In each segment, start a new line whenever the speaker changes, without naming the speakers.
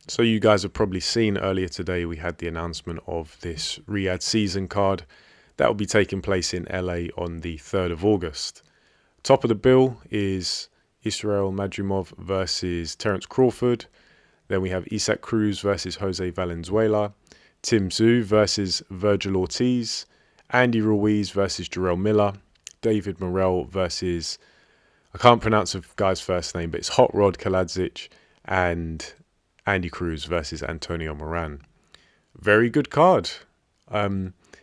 So you guys have probably seen earlier today we had the announcement of this Riyadh season card that will be taking place in LA on the 3rd of August. Top of the bill is Israil Madrimov versus Terence Crawford. Then we have Isaac Cruz versus Jose Valenzuela. Tim Tszyu versus Virgil Ortiz. Andy Ruiz versus Jarrell Miller. David Morrell versus, I can't pronounce the guy's first name, but it's Hot Rod Kaladzic. And Andy Cruz versus Antonio Moran. Very good card.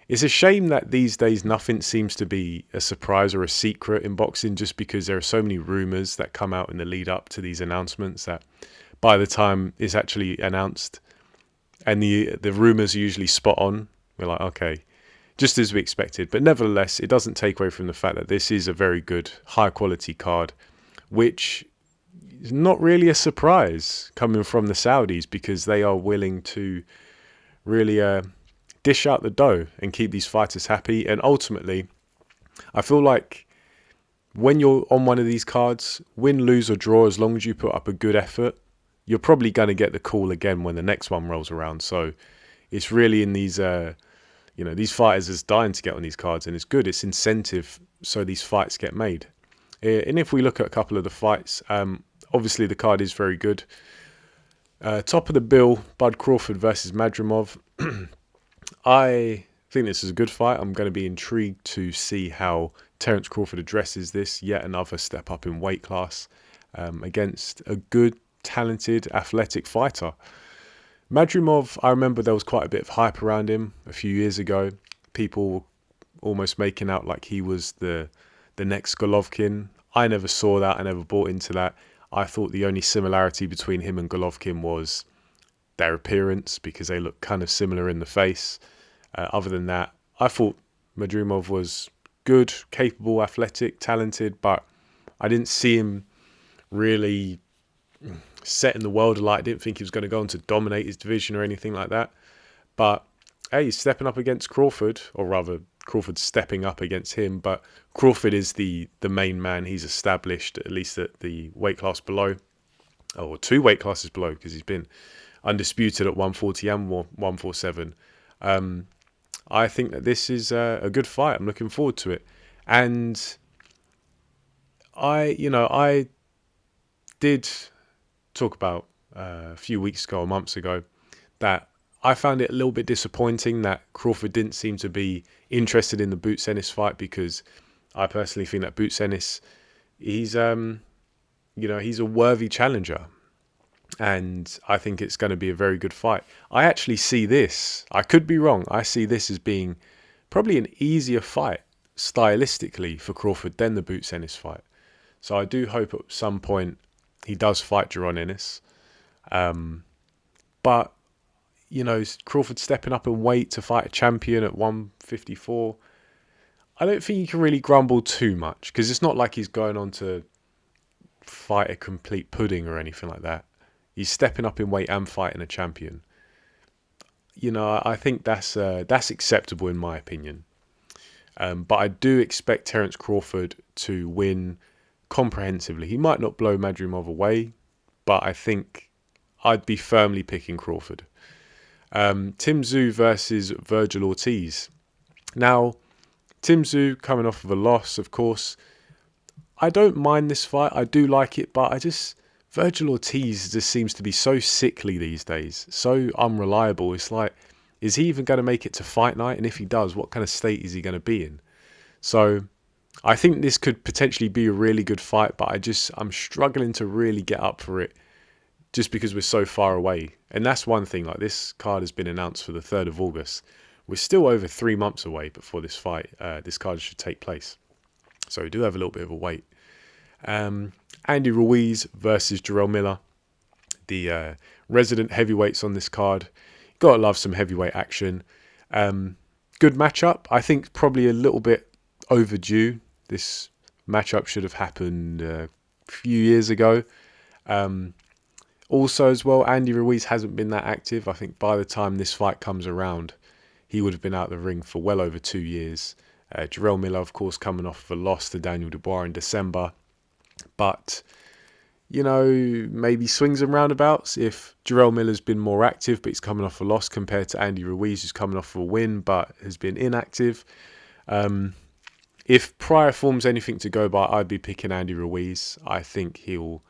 It's a shame that these days nothing seems to be a surprise or a secret in boxing, just because there are so many rumours that come out in the lead up to these announcements that by the time it's actually announced and the rumours are usually spot on, we're like, okay, just as we expected. But nevertheless, it doesn't take away from the fact that this is a very good, high quality card, which is not really a surprise coming from the Saudis, because they are willing to really dish out the dough and keep these fighters happy. And ultimately, I feel like when you're on one of these cards, win, lose or draw, as long as you put up a good effort, you're probably going to get the call again when the next one rolls around. So it's really in these, these fighters is dying to get on these cards, and it's good. It's incentive so these fights get made. And if we look at a couple of the fights, obviously the card is very good. Top of the bill, Bud Crawford versus Madrimov. I think this is a good fight. I'm going to be intrigued to see how Terence Crawford addresses this. Yet another step up in weight class against a good, talented, athletic fighter. Madrimov, I remember there was quite a bit of hype around him a few years ago. People almost making out like he was the next Golovkin. I never saw that. I never bought into that. I thought the only similarity between him and Golovkin was their appearance, because they look kind of similar in the face. Other than that, I thought Madrimov was good, capable, athletic, talented, but I didn't see him really setting the world alight. I didn't think he was going to go on to dominate his division or anything like that. But hey, he's stepping up against Crawford, or rather Crawford's stepping up against him, but Crawford is the main man. He's established, at least at the weight class below, or 2 weight classes below, because he's been undisputed at 140 and 147. I think that this is a good fight. I'm looking forward to it. And I did talk about a few weeks ago or months ago that I found it a little bit disappointing that Crawford didn't seem to be interested in the Boots Ennis fight, because I personally think that Boots Ennis, he's a worthy challenger. And I think it's going to be a very good fight. I actually see this, I could be wrong, I see this as being probably an easier fight stylistically for Crawford than the Boots Ennis fight. So I do hope at some point he does fight Jaron Ennis. But, Crawford stepping up in weight to fight a champion at 154, I don't think you can really grumble too much, because it's not like he's going on to fight a complete pudding or anything like that. He's stepping up in weight and fighting a champion. I think that's acceptable in my opinion. But I do expect Terence Crawford to win comprehensively. He might not blow Madrimov away, but I think I'd be firmly picking Crawford. Tim Tszyu versus Virgil Ortiz. Now, Tim Tszyu coming off of a loss, of course. I don't mind this fight. I do like it, but Virgil Ortiz just seems to be so sickly these days, so unreliable. It's like, is he even going to make it to fight night? And if he does, what kind of state is he going to be in? So I think this could potentially be a really good fight, but I'm struggling to really get up for it just because we're so far away. And that's one thing, like this card has been announced for the 3rd of August. We're still over 3 months away before this fight, this card should take place. So we do have a little bit of a wait. Andy Ruiz versus Jarrell Miller, the resident heavyweights on this card. Gotta love some heavyweight action. Good matchup. I think probably a little bit overdue. This matchup should have happened a few years ago. Also as well, Andy Ruiz hasn't been that active. I think by the time this fight comes around, he would have been out of the ring for well over 2 years. Jarrell Miller, of course, coming off of a loss to Daniel Dubois in December. But maybe swings and roundabouts. If Jarrell Miller's been more active, but he's coming off a loss compared to Andy Ruiz, who's coming off a win, but has been inactive. If prior form's anything to go by, I'd be picking Andy Ruiz. I think he'll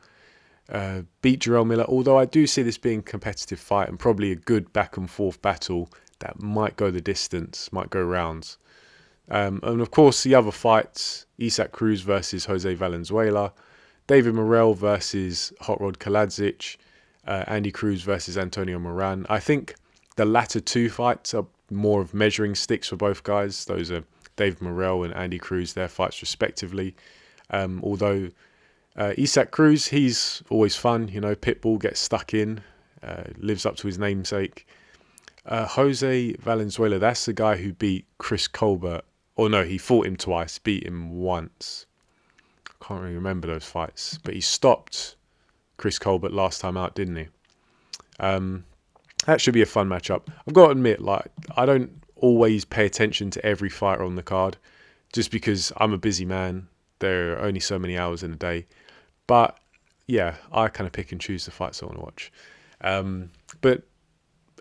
beat Jarrell Miller, although I do see this being a competitive fight and probably a good back and forth battle that might go the distance, might go rounds. And of course, the other fights, Isaac Cruz versus Jose Valenzuela, David Morrell versus Hot Rod Kaladzic, Andy Cruz versus Antonio Moran. I think the latter two fights are more of measuring sticks for both guys. Those are David Morrell and Andy Cruz, their fights respectively. Although Isaac Cruz, he's always fun. Pitbull gets stuck in, lives up to his namesake. Jose Valenzuela, that's the guy who beat Chris Colbert. Or no, he fought him twice, beat him once. I can't really remember those fights. But he stopped Chris Colbert last time out, didn't he? That should be a fun matchup. I've got to admit, I don't always pay attention to every fighter on the card, just because I'm a busy man. There are only so many hours in a day. But yeah, I kind of pick and choose the fights I want to watch. But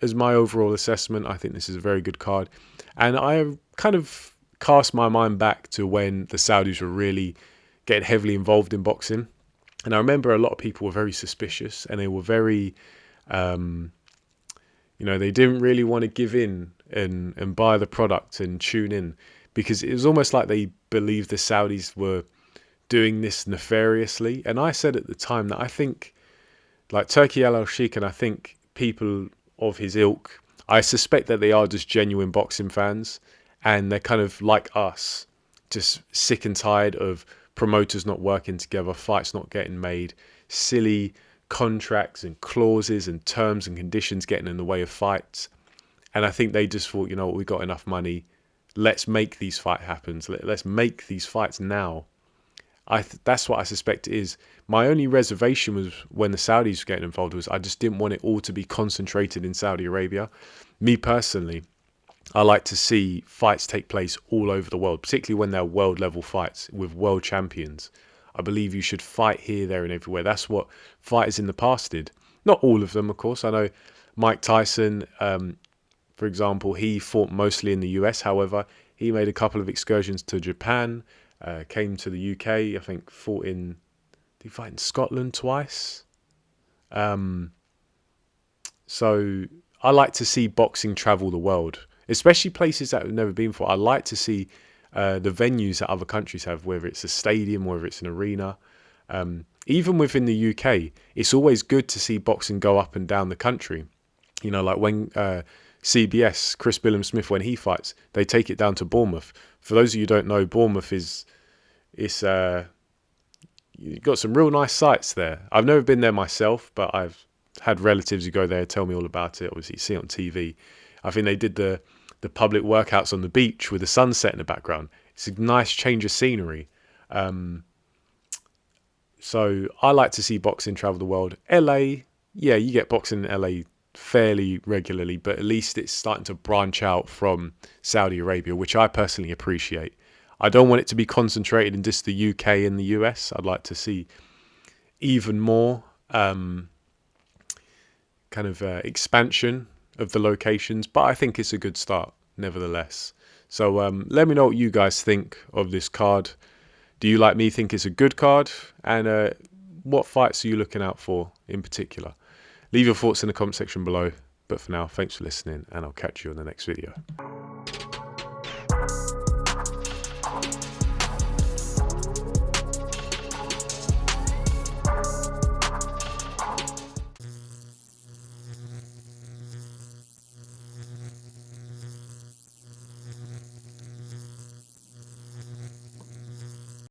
as my overall assessment, I think this is a very good card. And I kind of cast my mind back to when the Saudis were really getting heavily involved in boxing. And I remember a lot of people were very suspicious, and they were very, they didn't really want to give in and buy the product and tune in, because it was almost like they believed the Saudis were doing this nefariously. And I said at the time that I think, like Turki Al-Sheikh, and I think people of his ilk, I suspect that they are just genuine boxing fans, and they're kind of like us, just sick and tired of promoters not working together, fights not getting made, silly contracts and clauses and terms and conditions getting in the way of fights. And I think they just thought, we've got enough money, let's make these fights happen. Let's make these fights now. That's what I suspect it is. My only reservation was when the Saudis were getting involved was I just didn't want it all to be concentrated in Saudi Arabia. Me personally, I like to see fights take place all over the world, particularly when they're world level fights with world champions. I believe you should fight here, there and everywhere. That's what fighters in the past did. Not all of them, of course. I know Mike Tyson, for example, he fought mostly in the US. However, he made a couple of excursions to Japan, came to the UK, I think did he fight in Scotland twice? So I like to see boxing travel the world, especially places that have never been before. I like to see the venues that other countries have, whether it's a stadium, whether it's an arena. Even within the UK, it's always good to see boxing go up and down the country. Like when CBS, Chris Billam-Smith, when he fights, they take it down to Bournemouth. For those of you who don't know, Bournemouth you've got some real nice sights there. I've never been there myself, but I've had relatives who go there, tell me all about it. Obviously, you see it on TV. I think they did the public workouts on the beach with the sunset in the background. It's a nice change of scenery. So I like to see boxing travel the world. LA, yeah, you get boxing in LA fairly regularly, but at least it's starting to branch out from Saudi Arabia, which I personally appreciate. I don't want it to be concentrated in just the UK and the US. I'd like to see even more expansion of the locations, but I think it's a good start nevertheless. So let me know what you guys think of this card. Do you, like me, think it's a good card? And what fights are you looking out for in particular? Leave your thoughts in the comment section below. But for now, thanks for listening, and I'll catch you in the next video.